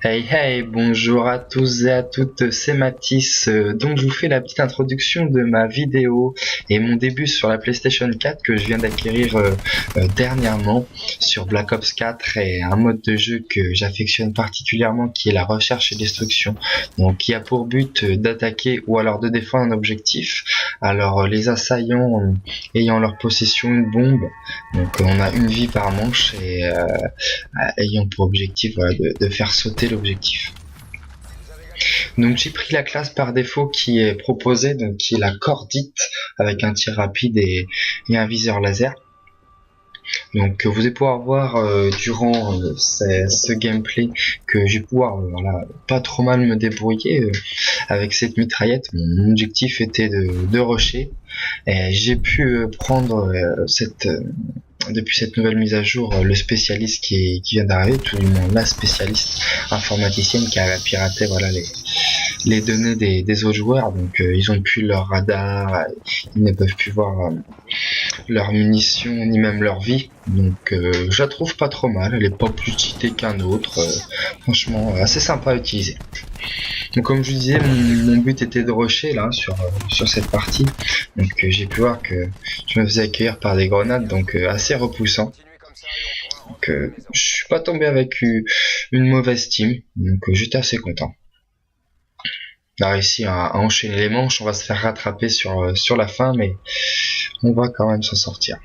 Hey hey, bonjour à tous et à toutes, c'est Mathis. Donc je vous fais la petite introduction de ma vidéo et mon début sur la PlayStation 4 que je viens d'acquérir dernièrement sur Black Ops 4 et un mode de jeu que j'affectionne particulièrement qui est la recherche et destruction. Donc qui a pour but d'attaquer ou alors de défendre un objectif. Alors les assaillants ayant leur possession une bombe, donc on a une vie par manche et ayant pour objectif de faire sauter l'objectif. Donc j'ai pris la classe par défaut qui est proposée, donc qui est la cordite avec un tir rapide et un viseur laser. Donc vous allez pouvoir voir durant ce gameplay que je vais pouvoir pas trop mal me débrouiller avec cette mitraillette. Mon objectif était de rusher et j'ai pu prendre depuis cette nouvelle mise à jour, le spécialiste qui vient d'arriver, tout du moins la spécialiste informaticienne qui a piraté les données des autres joueurs, donc ils ont plus leur radar, ils ne peuvent plus voir leurs munitions ni même leur vie, donc je la trouve pas trop mal, elle est pas plus cheatée qu'un autre, franchement assez sympa à utiliser. Donc comme je vous disais, mon but était de rusher là sur cette partie. Donc j'ai pu voir que je me faisais accueillir par des grenades, donc assez repoussant. Donc je suis pas tombé avec une mauvaise team, donc j'étais assez content. On a réussi à enchaîner les manches, on va se faire rattraper sur la fin, mais on va quand même s'en sortir.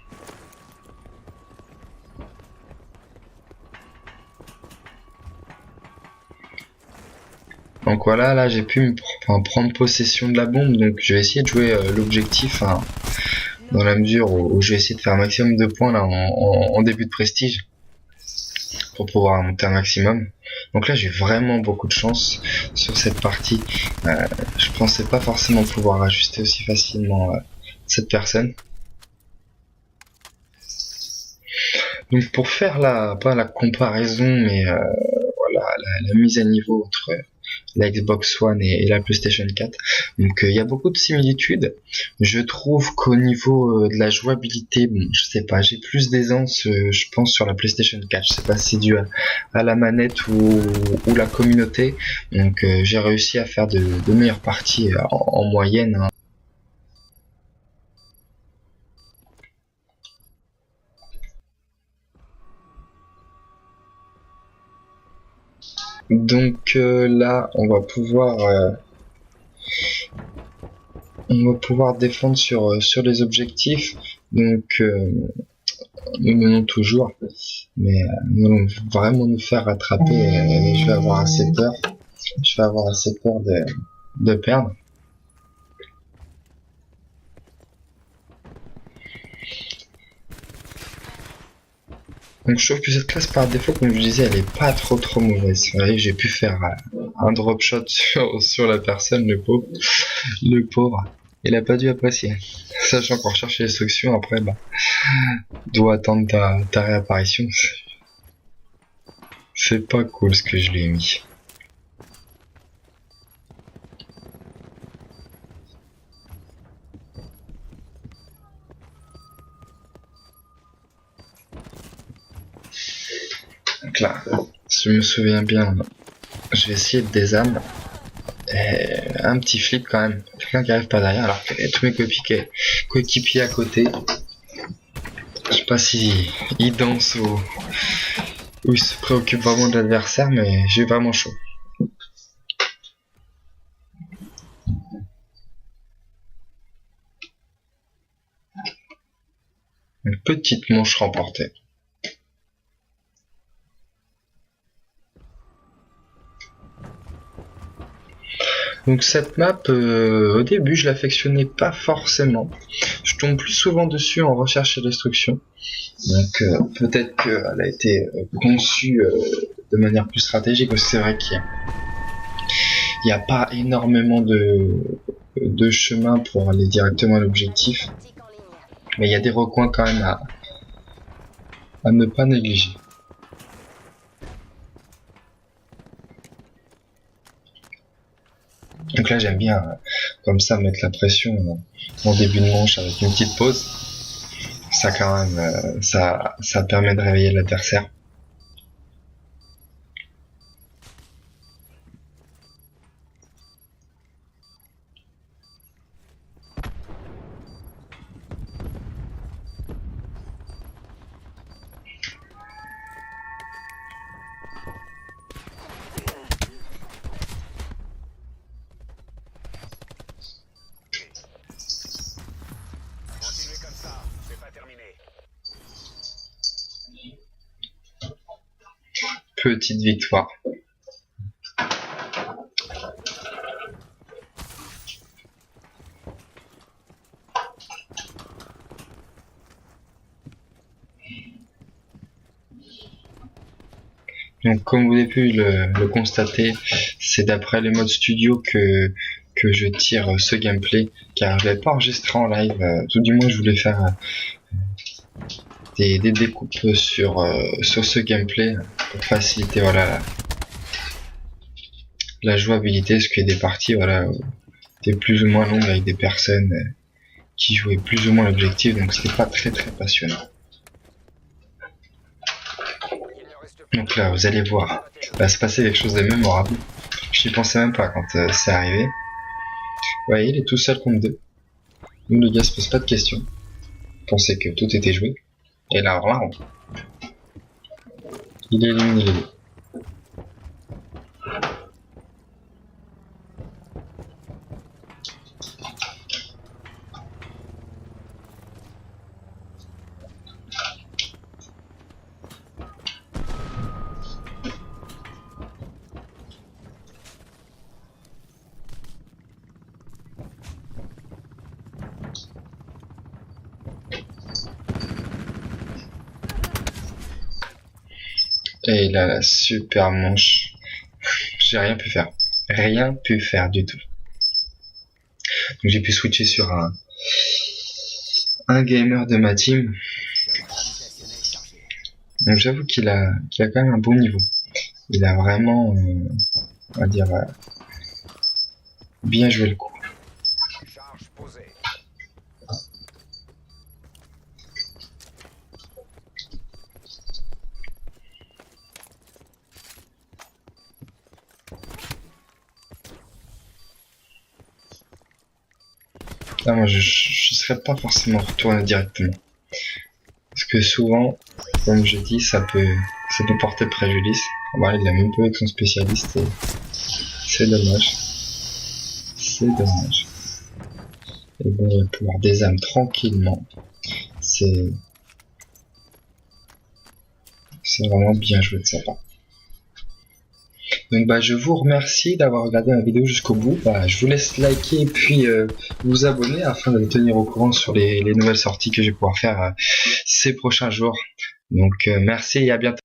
Donc voilà, là j'ai pu prendre possession de la bombe, donc je vais essayer de jouer l'objectif dans la mesure où je vais essayer de faire un maximum de points là en début de prestige pour pouvoir monter un maximum. Donc là j'ai vraiment beaucoup de chance sur cette partie. Je pensais pas forcément pouvoir ajuster aussi facilement cette personne. Donc pour faire pas la comparaison, mais voilà la mise à niveau entre la Xbox One et la PlayStation 4. Donc il y a beaucoup de similitudes. Je trouve qu'au niveau de la jouabilité, bon, je sais pas, j'ai plus d'aisance, je pense, sur la PlayStation 4. Je sais pas si c'est dû à la manette ou la communauté. Donc j'ai réussi à faire de meilleures parties en moyenne, hein. Donc là, on va pouvoir défendre sur les objectifs. Donc nous menons toujours, mais nous allons vraiment nous faire rattraper et je vais avoir assez peur. Je vais avoir assez peur de perdre. Donc je trouve que cette classe par défaut, comme je disais, elle est pas trop mauvaise. Vous voyez, j'ai pu faire un drop shot sur la personne, le pauvre. Il a pas dû apprécier. Sachant qu'on recherche les instructions, après, doit attendre ta réapparition. C'est pas cool ce que je lui ai mis. Donc là, si je me souviens bien, je vais essayer de désarmer. Un petit flip quand même. Quelqu'un qui arrive pas derrière alors qu'il y a tous mes coéquipiers à côté. Je sais pas si il danse ou il se préoccupe vraiment de l'adversaire, mais j'ai vraiment chaud. Une petite manche remportée. Donc cette map, au début je l'affectionnais pas forcément. Je tombe plus souvent dessus en recherche et destruction. Donc peut-être qu'elle a été conçue de manière plus stratégique, parce que c'est vrai qu'il n'y a pas énormément de chemin pour aller directement à l'objectif. Mais il y a des recoins quand même à ne pas négliger. Donc là j'aime bien comme ça mettre la pression en début de manche avec une petite pause. Ça quand même ça permet de réveiller l'adversaire. Petite victoire. Donc comme vous avez pu le constater, c'est d'après le mode studio que je tire ce gameplay, car je l'ai pas enregistré en live, tout du moins je voulais faire des découpes sur ce gameplay pour faciliter voilà la jouabilité, parce qu'il y a des parties voilà étaient plus ou moins longues avec des personnes qui jouaient plus ou moins l'objectif, donc c'était pas très passionnant. Donc là vous allez voir, il va se passer quelque chose de mémorable. Je n'y pensais même pas quand c'est arrivé. Vous voyez, il est tout seul contre deux. Nous le gars se pose pas de questions. Il pensait que tout était joué. Et là, alors là, il élimine les deux. Et là, la super manche. J'ai rien pu faire. Rien pu faire du tout. Donc j'ai pu switcher sur un gamer de ma team. Donc j'avoue qu'il a quand même un bon niveau. Il a vraiment, on va dire, bien joué le coup. Là, moi, je serais pas forcément retourné directement. Parce que souvent, comme je dis, ça peut porter préjudice. Voilà, il a même pas avec son spécialiste et c'est dommage. C'est dommage. Et bon, il va pouvoir désarmer tranquillement. C'est vraiment bien joué de sa part. Donc bah je vous remercie d'avoir regardé ma vidéo jusqu'au bout. Bah, je vous laisse liker et puis vous abonner afin de me tenir au courant sur les nouvelles sorties que je vais pouvoir faire ces prochains jours. Donc merci et à bientôt.